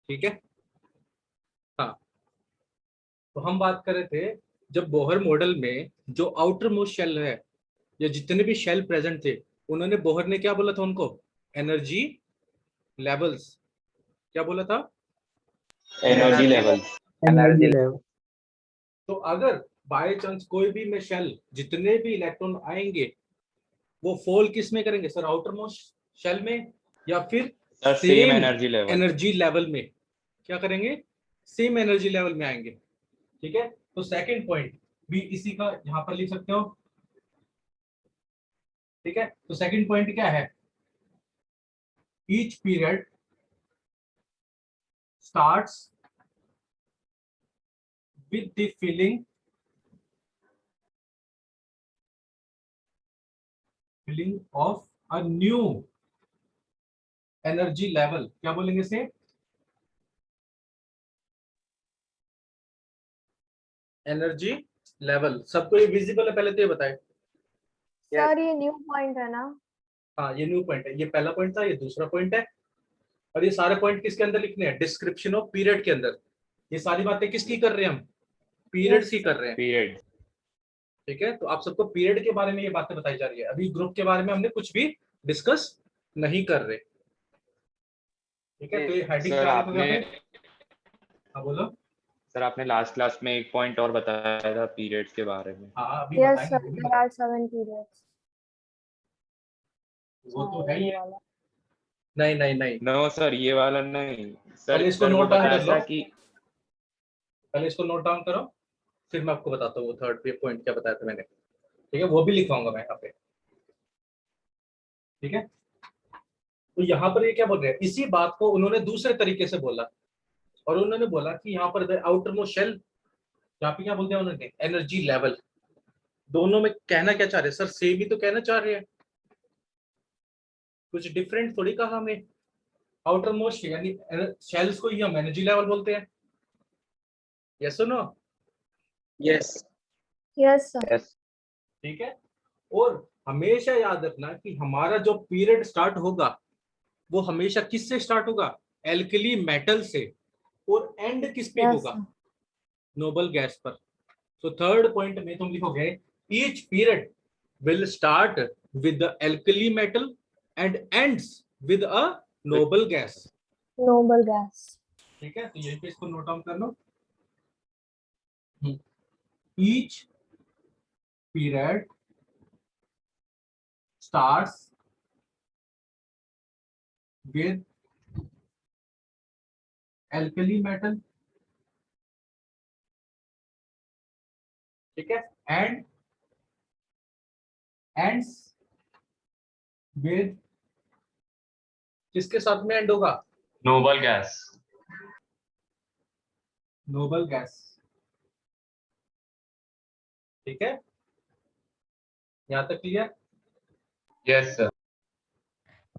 ठीक है। हाँ, तो हम बात कर रहे थे जब बोहर मॉडल में जो आउटर मोस्ट शेल है या जितने भी शेल प्रेजेंट थे, उन्होंने बोहर ने क्या बोला था उनको? Energy levels. क्या बोला था? Energy levels. Energy level. तो अगर बाय चांस कोई भी में शेल जितने भी इलेक्ट्रॉन आएंगे वो फॉल किस में करेंगे सर? आउटर मोस्ट शेल में या फिर same energy level? Energy level में क्या करेंगे? सेम एनर्जी लेवल में आएंगे। ठीक है, तो सेकंड पॉइंट भी इसी का यहां पर लिख सकते हो। ठीक है, तो सेकंड पॉइंट क्या है? Each period starts with the filling of a new energy level. क्या बोलेंगे इसे? Energy level. सबको ये विजिबल है? पहले तो ये बताए सर ये न्यू पॉइंट है ना? हाँ, ये न्यू पॉइंट है। ये पहला पॉइंट था, ये दूसरा पॉइंट है। और ये सारे पॉइंट किसके अंदर लिखने हैं? डिस्क्रिप्शन ऑफ पीरियड के अंदर। ये सारी बातें किसकी कर रहे हैं हम? पीरियड्स की कर रहे हैं। पीरियड। ठीक है, तो आप सबको पीरियड के बारे में ये बातें बताई जा रही है। अभी ग्रुप के बारे में हमने कुछ भी डिस्कस नहीं कर रहे। ठीक है, तो ये हेडिंग सर क्या आपने हाँ बोलो सर आपने लास्ट क्लास में एक पॉइंट और बताया था पीरियड्स के बारे में। हाँ, अभी यस बताएंगे, सर, वो भी देयर आर 7 पीरियड्स। वो तो है ही है। वाला। नहीं नहीं नहीं, नो सर, ये वाला नहीं सर। पहले इसको सर वो नोट डाउन बताया कर था लो। कि पहले इसको नोट डाउन करो, फिर मैं आपको बताता हूँ वो थर्ड पे पॉइंट क्या बताया था मैंने। ठीक है, वो भी लिखवाऊंगा मैं यहाँ पे। ठीक है, तो यहाँ पर ये क्या बोल रहे हैं? इसी बात को उन्होंने दूसरे तरीके से बोला, और उन्होंने बोला कि यहाँ पर आउटर मोस्ट शेल, यहाँ पे क्या बोलते हैं उन्होंने? Energy level. दोनों में कहना क्या चाह रहे हैं सर? सेम ही तो कहना चाह रहे हैं, कुछ डिफरेंट थोड़ी कहा हमने। आउटर मोस्ट यानी शेल्स को ही हम एनर्जी लेवल बोलते हैं। यस और नो? Yes yes sir. ठीक है, और हमेशा याद रखना कि हमारा जो पीरियड स्टार्ट होगा वो हमेशा किससे स्टार्ट होगा? एल्कली मेटल से। और एंड किस पे यस होगा? सर। नोबल गैस पर। तो थर्ड पॉइंट में तुम लिखोगे each period will start with the alkali metal and ends with a noble gas. Noble gas. ठीक है, तो यही पे इसको नोट डाउन कर लो। Each period starts with alkali metal, ठीक है, and ends with किसके साथ में एंड होगा? Noble gas. Noble gas. ठीक है, यहां तक clear? Yes sir.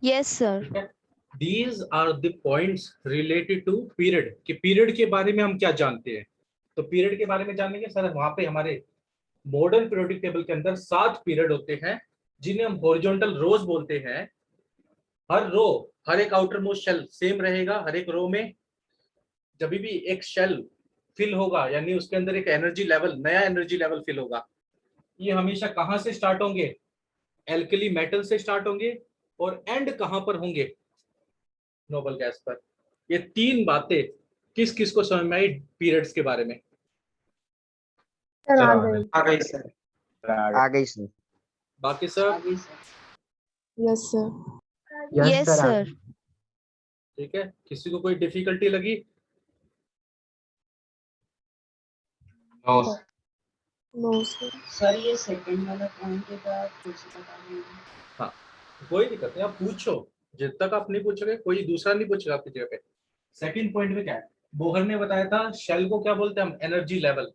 Yes sir. ठीक है, these are the points related to period. कि पीरियड के बारे में हम क्या जानते हैं। तो पीरियड के बारे में जानेंगे सर। वहां पे हमारे मॉडर्न पीरियोडिक टेबल के अंदर 7 पीरियड होते हैं जिन्हें हम हॉरिजॉन्टल रोज बोलते हैं। हर रो, हर एक आउटर मोस्ट शेल सेम रहेगा। हर एक रो में जब भी एक शेल फिल होगा यानी उसके अंदर एक एनर्जी लेवल, नया एनर्जी लेवल फिल होगा, ये हमेशा कहां से स्टार्ट होंगे? एल्कली मेटल से स्टार्ट होंगे। और एंड कहां पर होंगे? नोबल गैस पर। ये तीन बातें किस किस को समझ में आई पीरियड्स के बारे में? सर आ गई। आ गई सर। आ गई सर। बाकी सब यस सर। Yes sir. ठीक है, किसी को कोई डिफिकल्टी लगी? No no sir. सर ये सेकंड वाला पॉइंट के बाद कुछ पता नहीं। हाँ, कोई दिक्कत नहीं, आप पूछो। जब तक आप नहीं पूछोगे कोई दूसरा नहीं पूछेगा आपकी जगह पे। सेकंड पॉइंट में क्या है? बोहर ने बताया था शेल को क्या बोलते हैं हम? Energy level.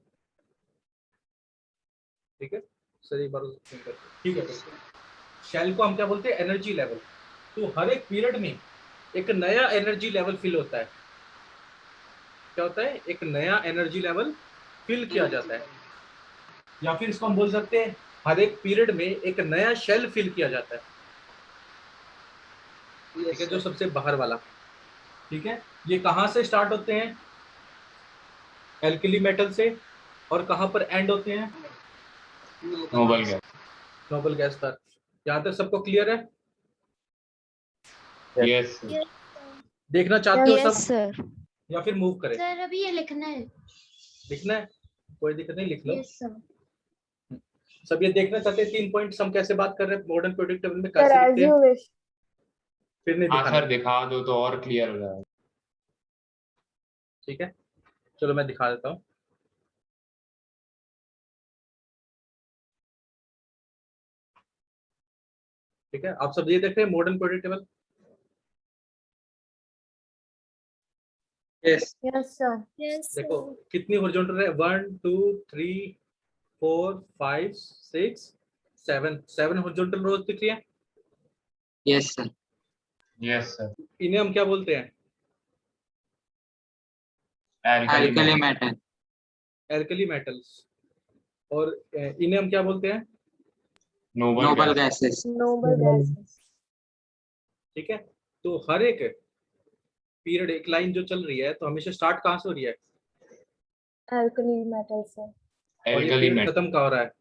ठीक है सर, एक बार ठीक है, शेल को हम क्या बोलते हैं? Energy level. तो हर एक पीरियड में एक नया एनर्जी लेवल फिल होता है। क्या होता है? एक नया एनर्जी लेवल फिल किया जाता है, या फिर इसको हम बोल सकते हैं हर एक पीरियड में एक नया शेल फिल किया जाता है। ठीक है, जो सबसे बाहर वाला। ठीक है, ये कहाँ से स्टार्ट होते हैं? एल्कली मेटल से, और कहाँ पर एंड होते हैं? Nobel gas. नोबल गैस पर। यहाँ तक सबको क्लियर है? यस देखना चाहते हो Yes, सब, sir. या फिर मूव करें? सर अभी ये लिखना है। लिखना है, कोई दिक्कत नहीं, लिख लो। Yes sir. सब ये देखना चाहते हैं 3 पॉइंट्स हम कैसे बात कर रहे हैं मॉडर्न पीरियोडिक टेबल में, Sir, कैसे as लिखते हैं? you wish. फिर नहीं हाँ दिखाना, सर दिखा दो तो और क्लियर हो जाएगा। ठीक है? चलो मैं दिखा देता हूँ। ठीक है, आप सब ये देख रहे हैं modern periodic table? Yes. Yes, sir. Yes देखो कितनी हॉरिजॉन्टल है, 1 2 3 4 5 6 7 हॉरिजॉन्टल रोज दिख रही है। Yes, sir. Yes sir. इन्हें हम क्या बोलते हैं? Alkali metal. Alkali metals. और इन्हें हम क्या बोलते हैं? Noble Noble gas. gases. Noble gases. ठीक है, तो हर एक पीरियड एक लाइन जो चल रही है तो हमेशा स्टार्ट कहाँ से हो रही है? Alkali metal से. और ये एल्कली पीरियड मेटल। खत्म कहाँ हो रहा है?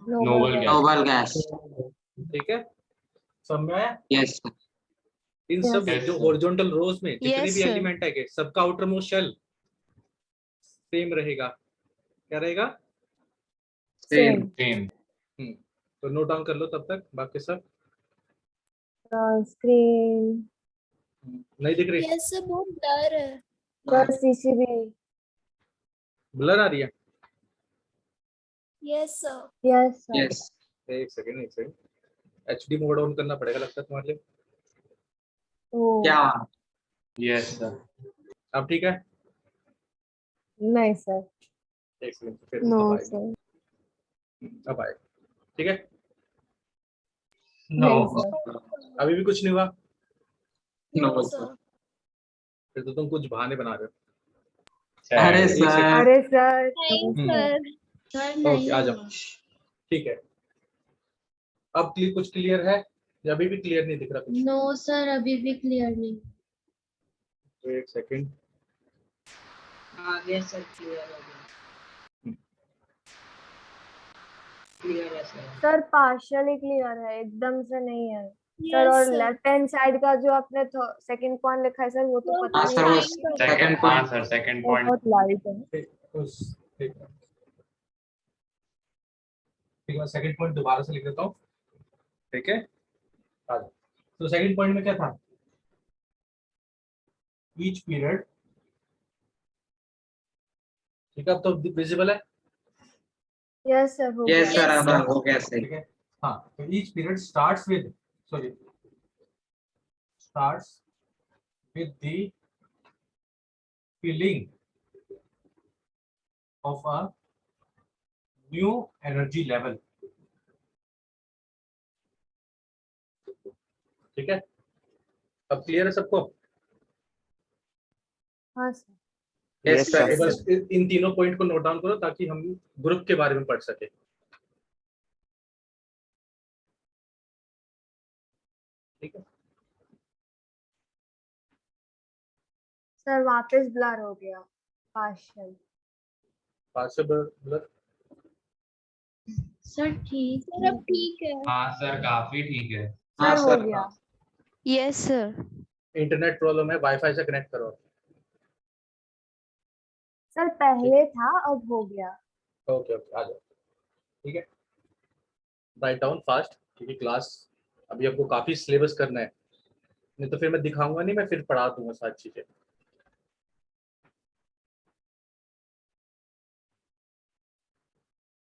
Noble gas. Noble gas. ठीक है, समझ में आया? Yes, sir. इन Yes, सब sir. जो हॉरिजॉन्टल रोज में जितने Yes, भी sir. एलिमेंट है सबका आउटर मोस्ट शेल सेम रहेगा। क्या रहेगा? Same. सेम। तो नोट डाउन कर लो तब तक बाकी सब। Screen. नहीं दिख रही? यस सर बहुत डर है। Sir, CCB. ब्लर आ रही है? Yes sir. Yes, sir. Yes. एक सेकंड एचडी मोड ऑन करना पड़ेगा लगता है तुम्हारे लिए। Oh. क्या? Yes sir. अब ठीक है? नहीं, sir. एक सेकंड फिर No, अब आएगी। sir. अब आए, ठीक है? नहीं, नो, sir. अभी भी कुछ नहीं हुआ? No, no sir. सर। फिर तो तुम कुछ बहाने बना रहे हो। अरे एक sir. अरे sir. नहीं हम्म। सर। सर ओके नहीं आ जाओ, हुआ। ठीक है। अब कुछ क्लियर है या अभी भी क्लियर नहीं दिख रहा कुछ? नो सर अभी भी क्लियर नहीं। तो एक सेकंड, आगे सर क्लियर हो गया। क्लियर है सर। सर पार्शियली क्लियर है, एकदम से नहीं है सर। यस और सर। लेफ्ट हैंड साइड का जो आपने सेकंड पॉइंट लिखा है सर, वो तो पता हाँ नहीं सर वो है। second हाँ point. सर सेकंड वो पॉइंट। बहुत लाइट है। ठीक है, मैं सेकंड पॉइंट दोबारा से लिख देता हूँ, ठीक है? आ जाओ। तो सेकंड पॉइंट में क्या था? ईच पीरियड, ठीक है? अब तो विजिबल है, यस सर, हो Yes, गया। sir. अब हो गया सही. ठीक है? हाँ, तो each period starts with the filling of a new energy level, ठीक है? अब क्लियर है सबको? हाँ सर। Yes, sir. तो बस इन तीनों पॉइंट को नोट डाउन करो ताकि हम ग्रुप के बारे में पढ़ सके। ठीक है? सर वापस ब्लर हो गया, पार्शियल। Partial blur? सर ठीक सर अब ठीक है। हाँ सर काफी ठीक है। हाँ सर हो सर. गया। Yes, sir. इंटरनेट प्रॉब्लम है, वाईफाई से कनेक्ट करो। सर पहले था, अब हो गया। ओके आ जाओ, ठीक है? राइट डाउन फास्ट, क्योंकि क्लास अभी आपको काफी सिलेबस करना है, नहीं तो फिर मैं दिखाऊंगा नहीं, मैं फिर पढ़ा दूंगा सारी चीजें।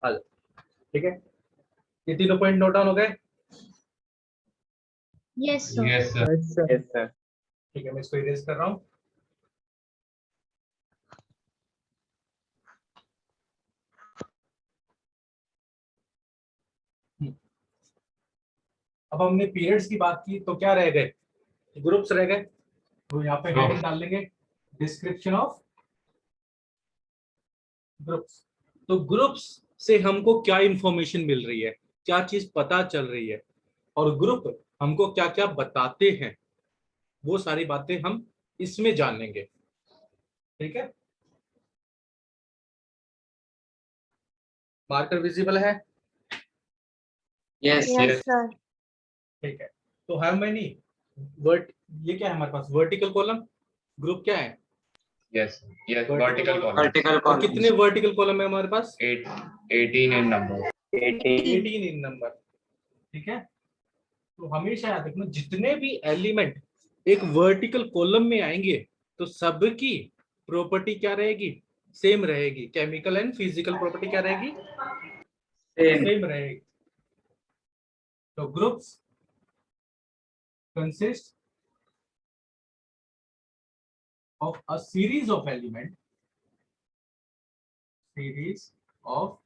आ जाओ, ठीक है? ये तीनों पॉइंट नोट डाउन हो गए? Yes sir. Yes sir. Yes, sir. ठीक है, मैं इसको इरेज कर रहा हूँ। अब हमने पीरियड्स की बात की तो क्या रह गए? ग्रुप्स रह गए। तो यहाँ पे हेडिंग डाल लेंगे, डिस्क्रिप्शन ऑफ ग्रुप्स। तो ग्रुप्स से हमको क्या इंफॉर्मेशन मिल रही है, क्या चीज पता चल रही है, और ग्रुप हमको क्या क्या बताते हैं, वो सारी बातें हम इसमें जान लेंगे, ठीक है। मार्कर विजिबल है, Yes. Yes Yes. सर। ठीक है। तो हाउ मेनी वर्ट, ये क्या है हमारे पास, वर्टिकल कॉलम ग्रुप क्या है, Yes. Yes. Vertical Vertical column. Vertical और columns. कितने वर्टिकल कॉलम है हमारे पास, 18 in number. 18 इन नंबर, ठीक है। तो हमेशा याद रखना जितने भी एलिमेंट एक वर्टिकल कॉलम में आएंगे तो सबकी प्रॉपर्टी क्या रहेगी, सेम रहेगी। केमिकल एंड फिजिकल प्रॉपर्टी क्या रहेगी, Same. सेम रहेगी। तो groups consist of a series of element, series of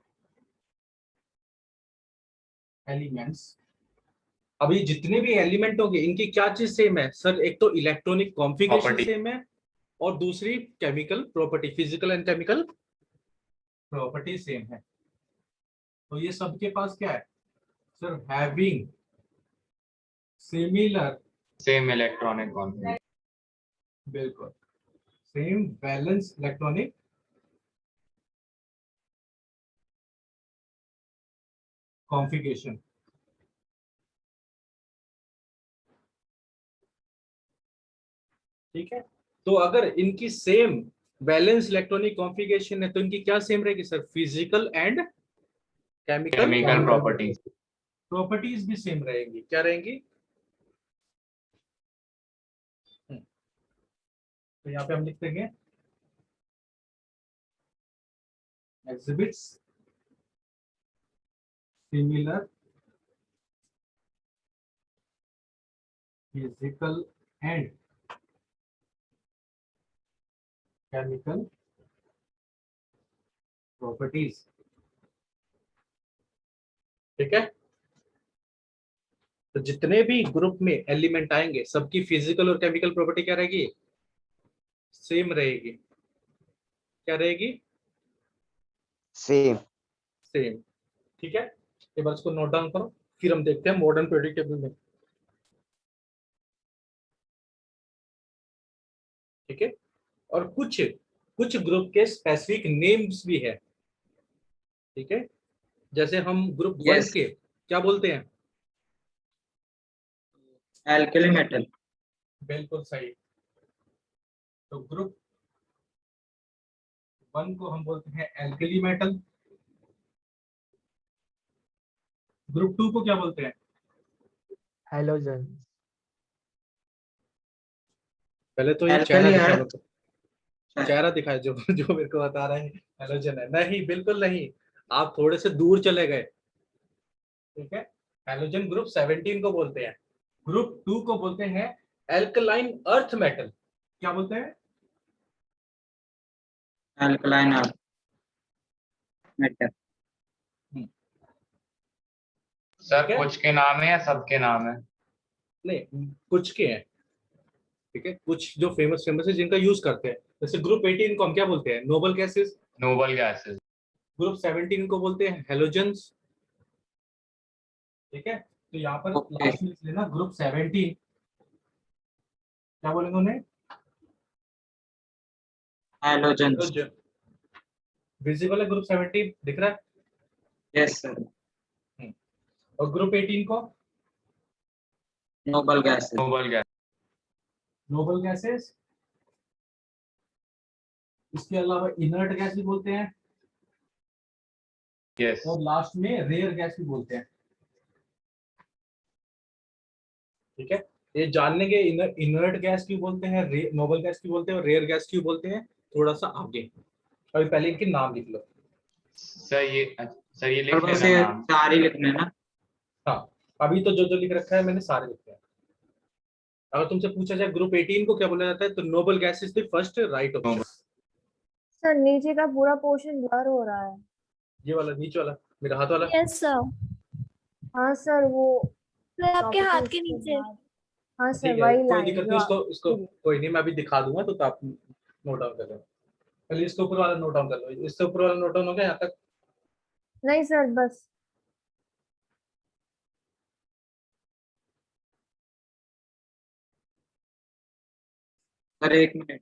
elements. अभी जितने भी एलिमेंट होंगे इनकी क्या चीज सेम है सर, एक तो इलेक्ट्रॉनिक कॉन्फ़िगरेशन Property. सेम है और दूसरी chemical property, physical and chemical property same है। तो ये सबके पास क्या है sir, having similar, Same electronic configuration. बिल्कुल सेम बैलेंस इलेक्ट्रॉनिक कॉन्फ़िगरेशन, ठीक है। तो अगर इनकी सेम बैलेंस इलेक्ट्रॉनिक कॉन्फ़िगरेशन है तो इनकी क्या सेम रहेगी sir, physical and chemical Chemical properties. Properties भी सेम रहेंगी। क्या रहेंगी, तो यहाँ पे हम लिख देंगे exhibits similar physical and chemical properties, ठीक है। तो जितने भी ग्रुप में एलिमेंट आएंगे सबकी फिजिकल और केमिकल प्रॉपर्टी क्या रहेगी, सेम रहेगी। क्या रहेगी, सेम। सेम, ठीक है। एक बार इसको नोट डाउन करो, फिर हम देखते हैं मॉडर्न पीरियोडिक टेबल में, ठीक है। और कुछ कुछ ग्रुप के स्पेसिफिक नेम्स भी है, ठीक है। जैसे हम ग्रुप वन Yes. के क्या बोलते हैं, Alkali metal. बिल्कुल सही। तो ग्रुप वन को हम बोलते हैं एल्कली मेटल, ग्रुप टू को क्या बोलते हैं, हेलोजन। पहले तो ये Alkali चेहरा दिखा earth. दो, चेहरा दिखाए जो जो मेरे को बता रहा है हेलोजन है, नहीं बिल्कुल नहीं, आप थोड़े से दूर चले गए, ठीक है। हेलोजन ग्रुप 17 को बोलते हैं, ग्रुप टू को बोलते हैं एल्कलाइन अर्थ मेटल। क्या बोलते हैं, Alkaline earth. Metal. सर ठीक है? कुछ के नाम है या सबके नाम है? नहीं कुछ के हैं, ठीक है, कुछ जो फेमस फेमस है जिनका यूज करते हैं। जैसे ग्रुप 18 को हम क्या बोलते हैं, noble gases. Noble gases. Group 17 को बोलते हैं हेलोजन्स, ठीक है। तो यहाँ पर Okay. लास्ट में लिख लेना ग्रुप 17, क्या बोलेंगे उन्हें, Halogens. विजिबल है ग्रुप 17 दिख रहा है, Yes, sir. और ग्रुप 18 को Noble gases. Noble gas. Noble gases. इसके अलावा इनर्ट गैस भी बोलते हैं Yes. और लास्ट में रेयर गैस भी बोलते हैं, ठीक है। ये जान लेंगे इनर्ट गैस क्यों बोलते हैं, नोबल गैस क्यों बोलते हैं और रेयर गैस क्यों बोलते हैं, थोड़ा सा आगे। अभी पहले इनके नाम लिख लो। सर ये लिख और लेना बस ये नाम। चार ही लिखने ना. हाँ अभी तो जो जो लिख रखा है मैंने सारे लिखे हैं। अगर तुमसे पूछा जाए ग्रुप 18 को क्या बोला जाता है तो noble gas is the first right option. Sir नीचे का पूरा पोर्शन ब्लर हो रहा है। ये वाला नीचे वाला मेरा हाथ वाला, यस सर। हाँ सर वो सर आपके topic हाथ है के उसके नीचे। बाद। हाँ सर ठीक है वही कोई लाइन दिक्कत नहीं, इसको कोई नहीं, मैं अभी दिखा दूंगा तो आप नोट डाउन कर लो। पहले इसके ऊपर वाला नोट डाउन कर लो, इससे ऊपर वाला नोट डाउन हो गया यहाँ तक। नहीं सर बस sir 1 minute.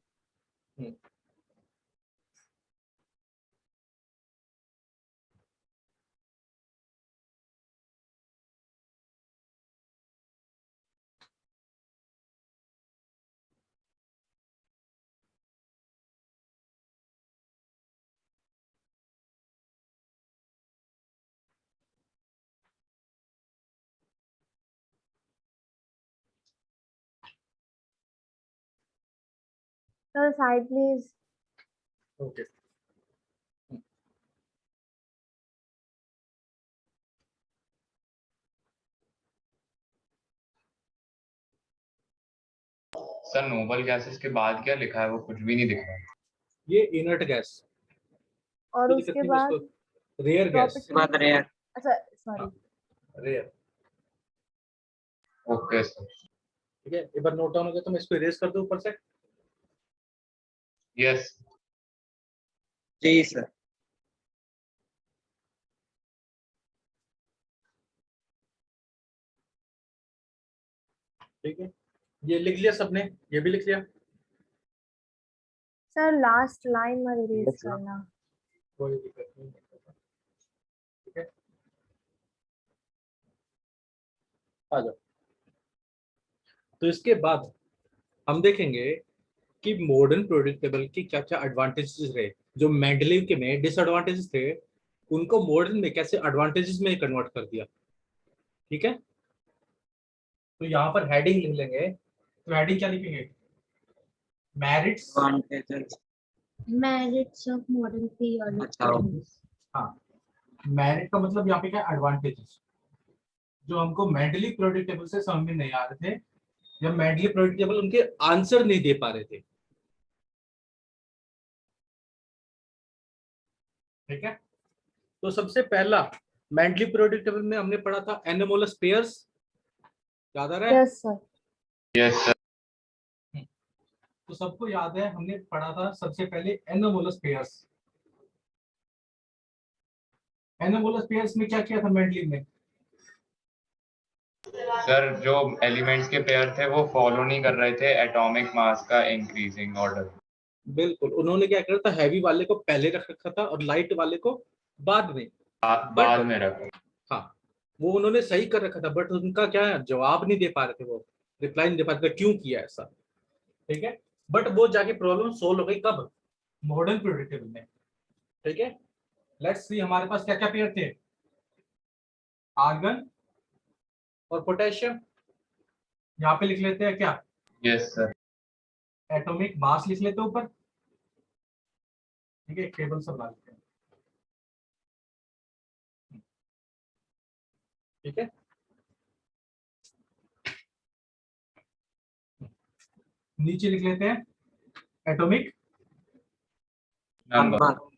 Sir, side please. Okay. Sir noble gases के बाद क्या लिखा है, वो कुछ भी नहीं दिख रहा। ये इनर्ट गैस, और उसके बाद रेयर गैस, उसके बाद रेयर। अच्छा सॉरी, रेयर। Okay sir. ठीक है, एक बार नोट डाउन हो गया तो मैं इसको इरेज कर दूं ऊपर से। यस जी सर। ठीक है, ये लिख लिया सबने, ये भी लिख लिया। सर लास्ट लाइन में रिलीज Yes, sir. करना। कोई दिक्कत नहीं। ठीक है, आ जाओ। तो इसके बाद हम देखेंगे कि मॉडर्न पीरियोडिक टेबल की क्या क्या एडवांटेजेस रहे। जो मेंडलीव के में डिसएडवांटेजेस थे, उनको मॉडर्न में कैसे एडवांटेजेस में कन्वर्ट कर दिया। ठीक है, तो यहाँ पर हेडिंग लिख लेंगे। तो हेडिंग क्या लिखेंगे? Merits. Advantages. Merits of modern periodic अच्छा। tables. हाँ, मेरिट का मतलब यहाँ पे क्या? एडवांटेजेस, जो हमको मेंडलीव पीरियोडिक टेबल से समझ में नहीं आ रहे थे, या मेंडलीव पीरियोडिक टेबल उनके आंसर नहीं दे पा रहे थे। ठीक है, तो सबसे पहला मेंडलीव पीरियोडिक टेबल में हमने पढ़ा था एनोमोलस पेयर्स, याद आ रहा है? Yes sir. Yes sir. तो सबको याद है, हमने पढ़ा था सबसे पहले एनोमोलस पेयर्स। एनोमोलस पेयर्स में क्या किया था मेंडलीव ने? सर जो एलिमेंट्स के पेयर थे वो फॉलो नहीं कर रहे थे एटॉमिक मास का इंक्रीजिंग ऑर्डर। बिल्कुल, उन्होंने क्या करा था, हैवी वाले को पहले रख रखा था और लाइट वाले को बाद में। बाद में रखा। हाँ, वो उन्होंने सही कर रखा था, बट उनका क्या है, जवाब नहीं दे पा रहे थे, वो रिप्लाई नहीं दे पा रहे थे क्यों किया ऐसा। ठीक है, बट वो जाके प्रॉब्लम सोल्व हो गई कब? मॉडर्न पीरियोडिक टेबल में। ठीक है, लेट्स सी हमारे पास क्या क्या पेयर थे। आर्गन और पोटेशियम, यहाँ पे लिख लेते हैं क्या? Yes sir. एटॉमिक मास लिख लेते हैं ऊपर। ठीक है, टेबल सब बना लेते हैं। ठीक है, नीचे लिख लेते हैं एटॉमिक नंबर।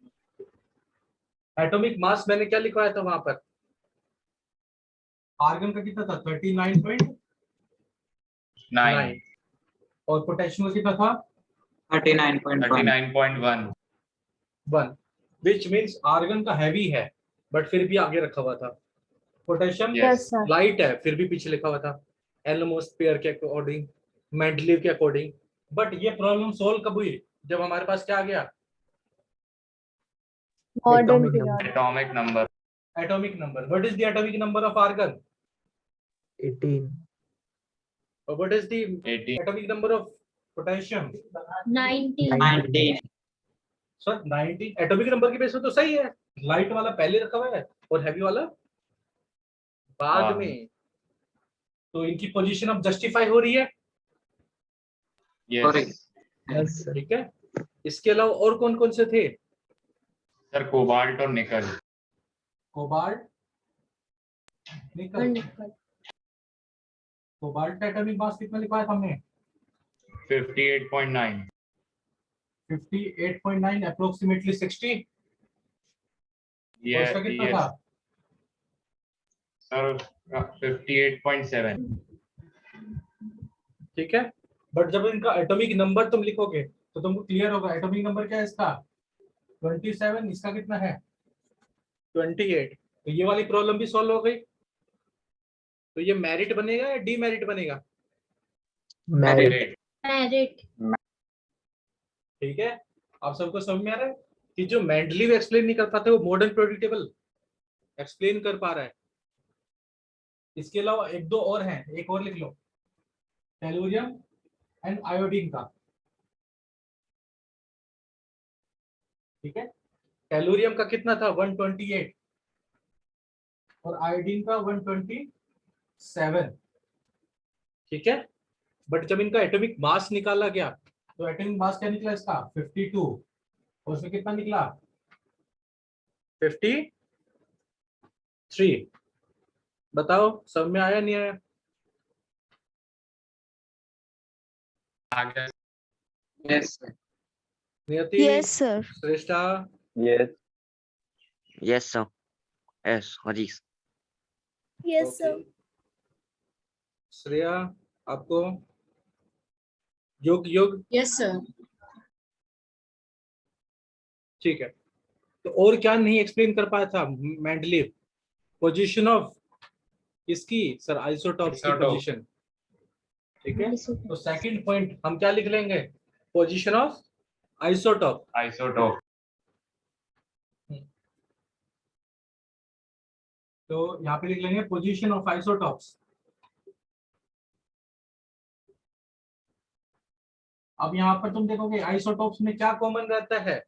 एटॉमिक मास मैंने क्या लिखवाया था वहां पर? आर्गन का कितना था? 39.9 और पोटेशियम का कितना था? 39.1। 39.1। विच मीन्स आर्गन का हैवी है बट फिर भी आगे रखा हुआ था। Potassium yes sir. लाइट है फिर भी पीछे लिखा हुआ था, एलमोस्ट पेयर के अकॉर्डिंग, मेंडलीव के अकॉर्डिंग। बट ये प्रॉब्लम सोल्व कब हुई? जब हमारे पास क्या आ गया? Modern Atomic period. Atomic number. Atomic number. What is the atomic number of argon? 18. और what is the 18। Atomic number of potassium? 19. 19। Sir 90 atomic number के बेस पे तो सही है, लाइट वाला पहले रखा हुआ है और हैवी वाला बाद बाद में। तो इनकी पोजीशन अब जस्टिफाई हो रही है। Yes Yes, sir. ठीक है, इसके अलावा और कौन कौन से थे? सर कोबाल्ट और निकल। कोबाल्ट, निकल। कोबाल्ट का एटॉमिक मास कितना लिखवाया था हमने? 58.9। 58.9 अप्रोक्सीमेटली 60। और इसका कितना था? सर 58.7। ठीक है, बट जब इनका एटॉमिक नंबर तुम लिखोगे तो तुमको क्लियर होगा। एटॉमिक नंबर क्या है इसका? 27। इसका कितना है? 28। तो ये वाली प्रॉब्लम भी सॉल्व हो गई। तो ये मेरिट बनेगा या डीमेरिट बनेगा? Merit. Merit. ठीक है, आप सबको समझ में आ रहा है कि जो मेंडलीव एक्सप्लेन नहीं कर पाते वो मॉडर्न पीरियोडिक टेबल एक्सप्लेन कर पा रहा है। इसके अलावा एक दो और हैं, एक और लिख लो, टेलुरियम एंड आयोडीन का। ठीक है, टेलुरियम का कितना था 128 और आयोडीन का 127। ठीक है, बट जब इनका एटॉमिक मास निकाला गया तो एटॉमिक मास क्या निकला इसका 52 और उसमें कितना निकला 53। बताओ सब में आया नहीं आया? आगे Yes, sir. नियति, Yes, sir. श्रेष्ठा, Yes. Yes, sir. Yes, Hadis. Yes okay, Shreya, आपको योग योग Yes, sir. ठीक है। तो और क्या नहीं एक्सप्लेन कर पाया था मेंडलीव? पोजीशन ऑफ इसकी सर आइसोटॉप्स की Isotope. पोजीशन। ठीक है, तो सेकंड पॉइंट हम क्या लिख लेंगे, पोजीशन ऑफ आइसोटॉप। आइसोटोप। तो यहाँ पे लिख लेंगे पोजीशन ऑफ आइसोटॉप्स। अब यहाँ पर तुम देखोगे आइसोटॉप्स में क्या कॉमन रहता है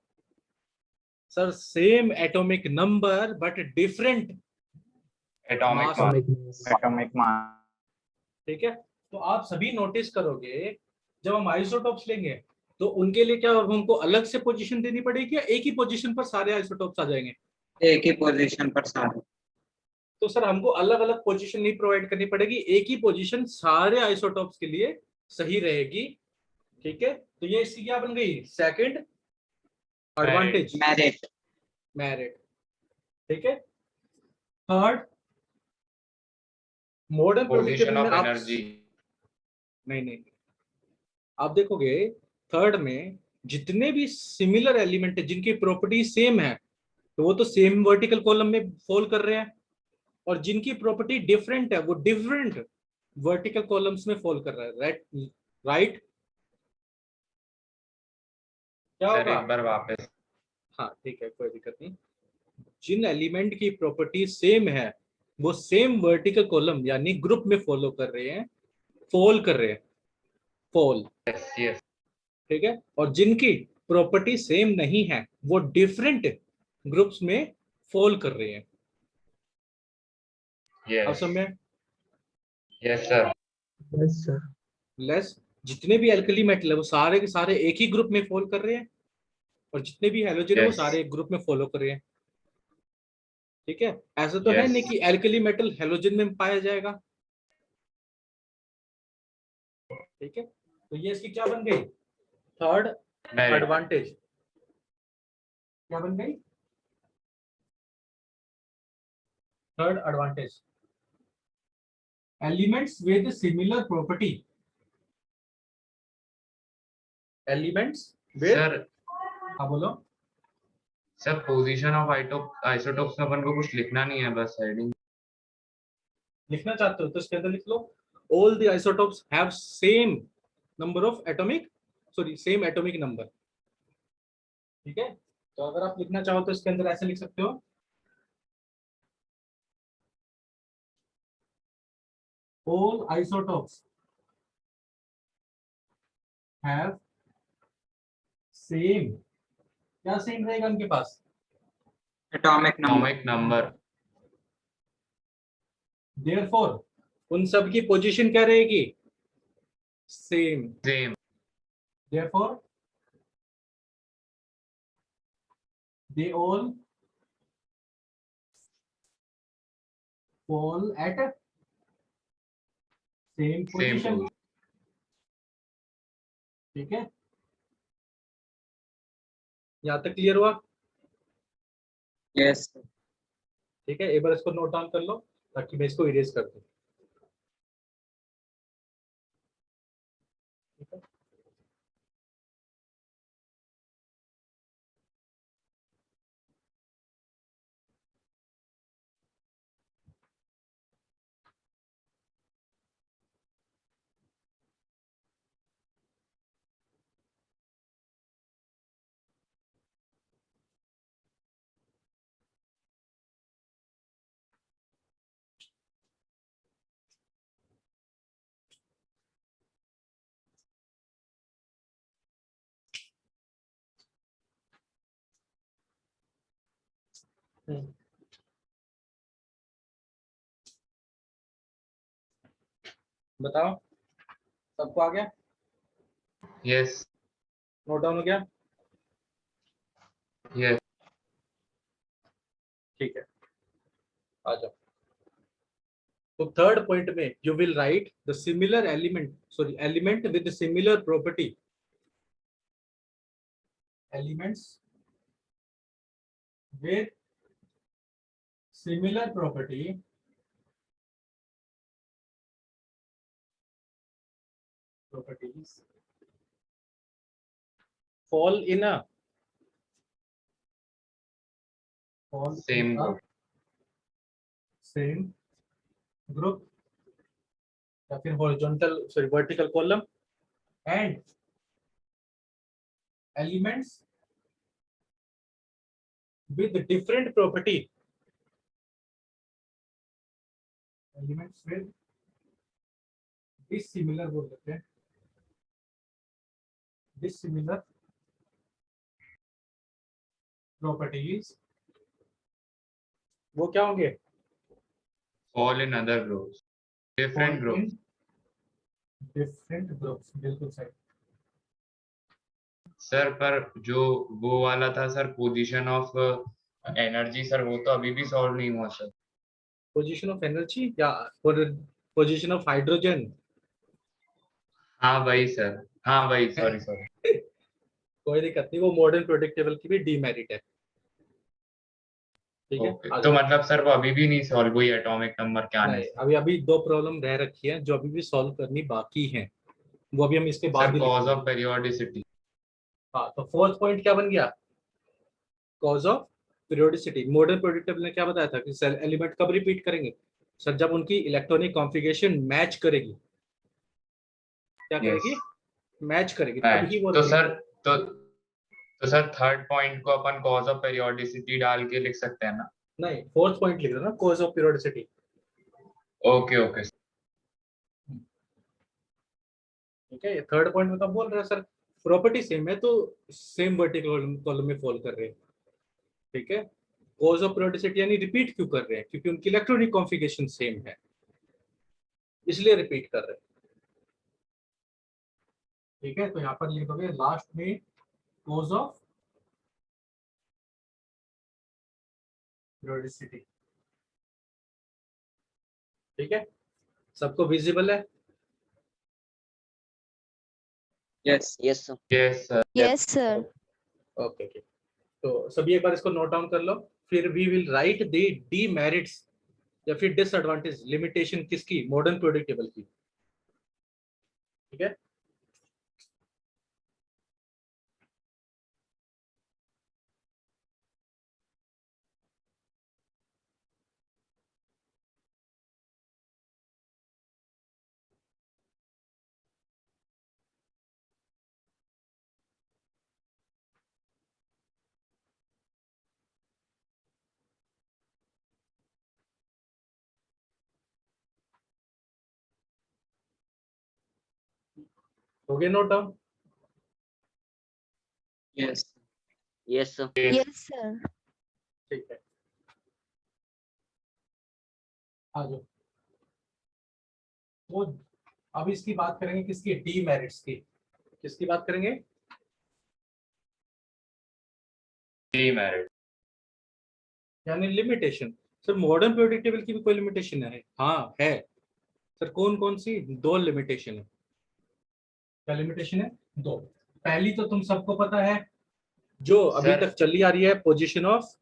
sir, same atomic number but different atomic Mass. Mass. Atomic mass. Atomic mass. ठीक है, तो आप सभी नोटिस करोगे जब हम आइसोटॉप्स लेंगे तो उनके लिए क्या हमको अलग से पोजीशन देनी पड़ेगी या एक ही पोजीशन पर सारे आइसोटॉप्स आ जाएंगे? एक ही पोजीशन पर सारे। तो सर हमको अलग अलग पोजीशन नहीं प्रोवाइड करनी पड़ेगी, एक ही पोजीशन सारे आइसोटॉप्स के लिए सही रहेगी। ठीक है, तो ये इसकी क्या बन गई, सेकंड एडवांटेज, मेरिट। मेरिट। ठीक है, थर्ड मॉडर्न पोजीशन ऑफ में आप एनर्जी। नहीं आप देखोगे थर्ड में जितने भी सिमिलर एलिमेंट है जिनकी प्रॉपर्टी सेम है तो वो तो सेम वर्टिकल कॉलम में फॉल कर रहे हैं, और जिनकी प्रॉपर्टी डिफरेंट है वो डिफरेंट वर्टिकल कॉलम्स में फॉल कर रहा है। राइट क्या सर होगा? एक बार वापस। हाँ ठीक है, कोई दिक्कत नहीं। जिन एलिमेंट की प्रॉपर्टी सेम है वो सेम वर्टिकल कॉलम यानी ग्रुप में फॉलो कर रहे हैं, फॉल कर रहे हैं, फॉल। यस यस ठीक है, और जिनकी प्रॉपर्टी सेम नहीं है वो डिफरेंट ग्रुप्स में फॉल कर रहे हैं। अब यस समय yes sir. Yes, sir. Less जितने भी एल्कली मेटल है वो सारे के सारे एक ही ग्रुप में फॉल कर रहे हैं, और जितने भी हैलोजन है वो Yes. सारे एक ग्रुप में फॉलो कर रहे हैं। ठीक है, ऐसा तो है Yes. नहीं कि एल्कली मेटल हैलोजन में पाया जाएगा। ठीक है, तो ये इसकी क्या बन गई, थर्ड मेरिट। एडवांटेज। क्या बन गई, third advantage. Elements with similar property, elements with, sir हाँ बोलो। सर पोजीशन ऑफ आइसोटोप्स में अपन को कुछ लिखना नहीं है, बस हेडिंग। लिखना चाहते हो तो इसके अंदर लिख लो all the isotopes have same number of atomic, sorry same atomic number. ठीक है, तो अगर आप लिखना चाहो तो इसके अंदर ऐसे लिख सकते हो, all isotopes have same, क्या सेम रहेगा उनके पास, atomic number. Atomic number. therefore उन सब की पोजीशन क्या रहेगी, same. Same. therefore they all fall at same position। position। ठीक है, यहाँ तक क्लियर हुआ? यस। ठीक है, एक बार इसको नोट डाउन कर लो ताकि मैं इसको इरेज कर दूं। ठीक है। हम्म। बताओ, सबको आ गया? Yes. नोट डाउन हो गया? Yes. ठीक है, आ जाओ। तो थर्ड पॉइंट में you will write the similar element with similar property, elements with similar properties fall in a Same group. same group या फिर vertical column, and elements with different property, elements with dissimilar बोल देते हैं, dissimilar properties, वो क्या होंगे? Fall in other groups. Different Fall in groups. different groups, बिल्कुल सही। सर पर जो वो वाला था sir, position of energy, sir वो तो अभी भी सॉल्व नहीं हुआ सर। पोजीशन ऑफ एनर्जी या पोजीशन ऑफ हाइड्रोजन? हाँ वही सर, हाँ वही, सॉरी। कोई दिक्कत नहीं, वो मॉडर्न प्रोडक्ट टेबल की भी डीमेरिट है। ठीक है, ओके, आ तो जाओ। मतलब सर वो अभी भी नहीं सॉल्व हुई एटॉमिक नंबर के आने नहीं, से? अभी दो प्रॉब्लम रह रखी है जो अभी भी सॉल्व करनी बाकी है, वो अभी हम इसके बाद सर ही कॉज लिखेंगे। Of periodicity. हाँ, तो फोर्थ पॉइंट क्या बन गया? Cause of periodicity. Modern product table ने क्या बताया था कि सेल एलिमेंट कब रिपीट करेंगे? सर जब उनकी इलेक्ट्रॉनिक कॉन्फ़िगरेशन मैच करेगी। क्या करेगी? मैच करेगी, तभी वो तो repeat सर करेगी। तो सर थर्ड पॉइंट को अपन कॉज ऑफ पेरियोडिसिटी डाल के लिख सकते हैं ना? नहीं, फोर्थ पॉइंट लिख दो ना, कॉज ऑफ पीरियोडिसिटी। ओके। ठीक है, थर्ड पॉइंट में तो बोल रहे हैं सर प्रॉपर्टी सेम है तो सेम वर्टिकल कॉलम में फॉल कर रहे हैं। ठीक है, कॉज ऑफ पीरियोडिसिटी यानी रिपीट क्यों कर रहे हैं? क्योंकि उनकी इलेक्ट्रॉनिक कॉन्फ़िगरेशन सेम है, इसलिए रिपीट कर रहे हैं। ठीक है, तो यहाँ पर लिख दोगे लास्ट में कॉज ऑफ पीरियोडिसिटी। ठीक है, सबको विजिबल है? Yes. Yes, sir. Yes sir. Yes, sir. Okay, तो सभी एक बार इसको नोट डाउन कर लो, फिर we will write the demerits या फिर डिसएडवांटेज, लिमिटेशन किसकी? मॉडर्न प्रोडक्ट टेबल की। ठीक है, हो गया note down? Yes. Yes, sir. Yes, sir. ठीक है, आ जाओ। तो अब इसकी बात करेंगे किसकी? डीमेरिट्स की। किसकी बात करेंगे? डीमेरिट। यानी limitation. Sir modern product table की भी कोई लिमिटेशन है? हाँ है सर। कौन कौन सी? दो लिमिटेशन है। क्या लिमिटेशन है? दो। पहली तो तुम सबको पता है, जो अभी सर तक चली आ रही है, पोजीशन ऑफ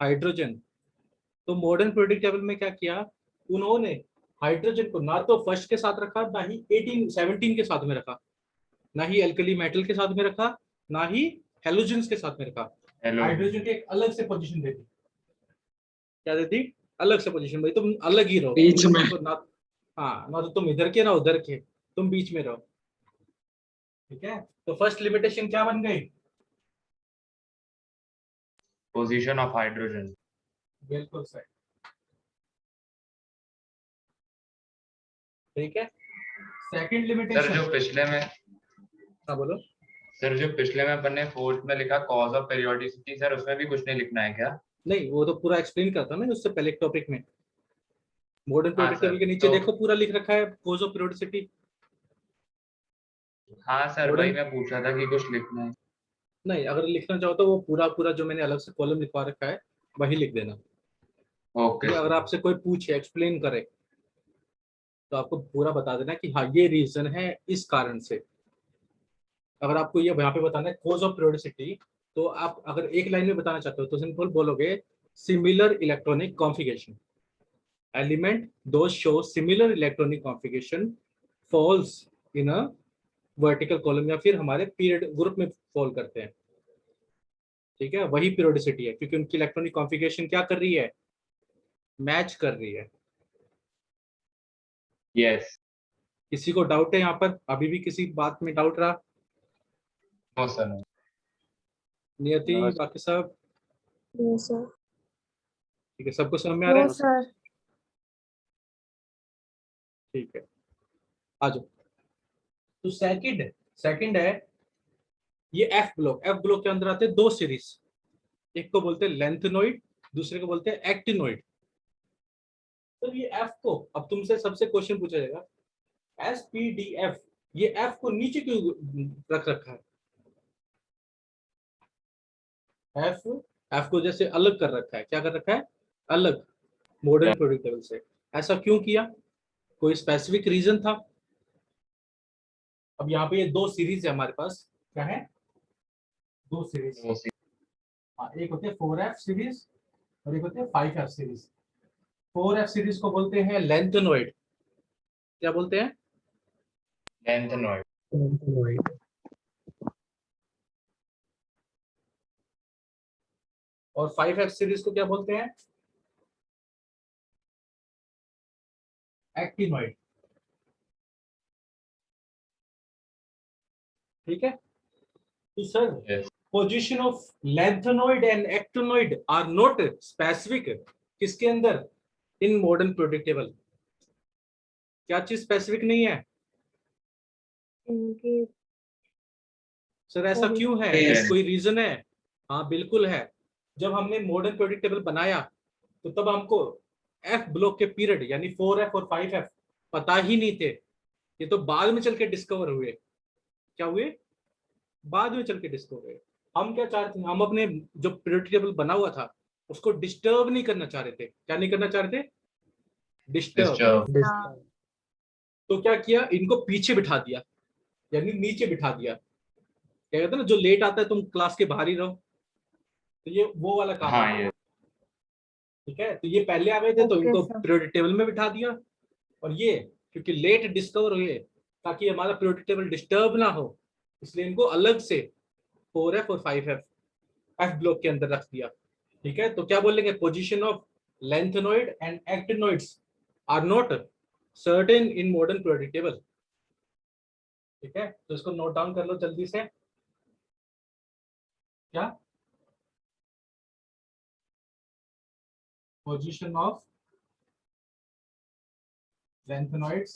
हाइड्रोजन। तो मॉडर्न प्रोडक्ट टेबल में क्या किया उन्होंने? हाइड्रोजन को ना तो फर्स्ट के साथ रखा, ना ही 17 के साथ में रखा, ना ही एल्कली मेटल के साथ में रखा, ना ही हेलोजन्स के साथ में रखा। हाइड्रोजन के एक अलग से पोजीशन देती। क्या देती? अलग से पोजीशन भाई, तुम अलग ही रहो बीच में। तुमको ना, हाँ, ना तो तुम इधर के ना उधर के, तुम बीच में रहो। ठीक है, तो फर्स्ट लिमिटेशन क्या बन गई? Position of hydrogen. बिल्कुल सही। ठीक है, सेकंड सर लिमिटेशन। जो पिछले में हाँ बोलो। सर जो पिछले में अपन ने फोर्थ में लिखा कॉज ऑफ पेरियोडिसिटी, सर उसमें भी कुछ नहीं लिखना है क्या? नहीं, वो तो पूरा एक्सप्लेन करता ना उससे पहले टॉपिक में। मॉडर्न हाँ पीरियोडिक सर, टेबल के नीचे तो देखो पूरा लिख रखा है कॉज ऑफ पीरियोडिसिटी। हाँ सर, Modern- वही मैं पूछ रहा था कि कुछ लिखना है। नहीं, अगर लिखना चाहो तो वो पूरा पूरा जो मैंने अलग से कॉलम लिखवा रखा है वही लिख देना। ओके ठीक है, अगर आपसे कोई पूछे एक्सप्लेन करे तो आपको पूरा बता देना कि हाँ ये रीजन है इस कारण से। अगर आपको ये यहाँ पे बताना है कॉज ऑफ पीरियोडिसिटी, तो आप अगर एक लाइन में बताना चाहते हो तो सिंपल बोलोगे सिमिलर इलेक्ट्रॉनिक कॉन्फ़िगरेशन एलिमेंट दो show similar electronic configuration falls in a vertical column, या फिर हमारे पीरियड ग्रुप में फॉल करते हैं। ठीक है, वही पीरियोडिसिटी है क्योंकि उनकी इलेक्ट्रॉनिक कॉन्फ़िगरेशन क्या कर रही है, मैच कर रही है। यस। किसी को डाउट है यहाँ पर, अभी भी किसी बात में डाउट रहा? No sir, no. Niyati, No, बाकी सब नो सर। ठीक है, सबको समझ में आ रहा नो है? सर। ठीक है, आ जाओ। तो सेकंड है ये एफ ब्लॉक के अंदर आते हैं दो सीरीज, एक को बोलते हैं लेंथनोइड, दूसरे को बोलते हैं एक्टिनोइड। तो ये एफ को अब तुमसे सबसे क्वेश्चन पूछा जाएगा SPDF, ये एफ को नीचे क्यों रख रखा है? एफ को जैसे अलग कर रखा है, क्या कर रखा है, अलग मॉडर्न पीरियोडिक टेबल से। ऐसा क्यों किया, कोई स्पेसिफिक रीजन था? अब यहाँ पे ये दो सीरीज है हमारे पास, क्या है, दो सीरीज। हाँ, एक होते हैं 4F सीरीज और एक होते हैं 5F सीरीज। 4F सीरीज को बोलते हैं लेंथनोइड। क्या बोलते हैं? लेंथनोइड। Lengthenoid. और 5F सीरीज को क्या बोलते हैं? एक्टिनोइड। ठीक है, तो sir yes. Position of lanthanoid and actinoid are not specific. किसके अंदर? In modern periodic table. क्या चीज स्पेसिफिक नहीं है इनकी सर? ऐसा क्यों है, Yes. कोई रीजन है? हाँ बिल्कुल है। जब हमने मॉडर्न पीरियोडिक टेबल बनाया तो तब हमको एफ ब्लॉक के पीरियड यानी 4F और 5F पता ही नहीं थे। ये तो बाद में चल के डिस्कवर हुए। क्या हुए? बाद में चल के डिस्कवर हुए। हम क्या चाहते थे, हम अपने जो पीरियोडिक टेबल बना हुआ था उसको डिस्टर्ब नहीं करना चाह रहे थे। क्या नहीं करना चाह रहे थे? डिस्टर्ब। डिस्टर्ब। Disturb. तो क्या किया, इनको पीछे बिठा दिया यानी नीचे बिठा दिया। क्या कहते हैं ना, जो लेट आता है तुम क्लास के बाहर ही रहो, तो ये वो वाला काम हाँ है। ये। ठीक है, तो ये पहले आ गए थे तो Okay, इनको sir. पीरियोडिक टेबल में बिठा दिया, और ये क्योंकि लेट डिस्कवर हुए ताकि हमारा पीरियोडिक टेबल डिस्टर्ब ना हो, इसलिए इनको अलग से 4F और 5F एफ ब्लॉक के अंदर रख दिया। ठीक है, तो क्या बोलेंगे, position of lanthanoid and actinoids are not certain in modern periodic table. ठीक है, तो इसको नोट डाउन कर लो जल्दी से। क्या position of lengthenoids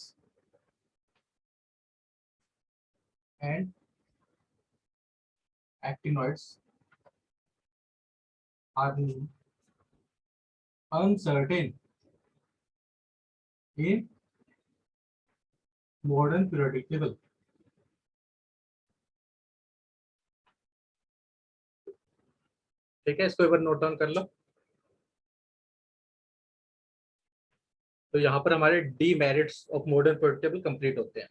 and actinoids are uncertain in modern periodic table. ठीक है, इसको एक बार नोट डाउन कर लो। तो यहाँ पर हमारे demerits of modern periodic table complete होते हैं।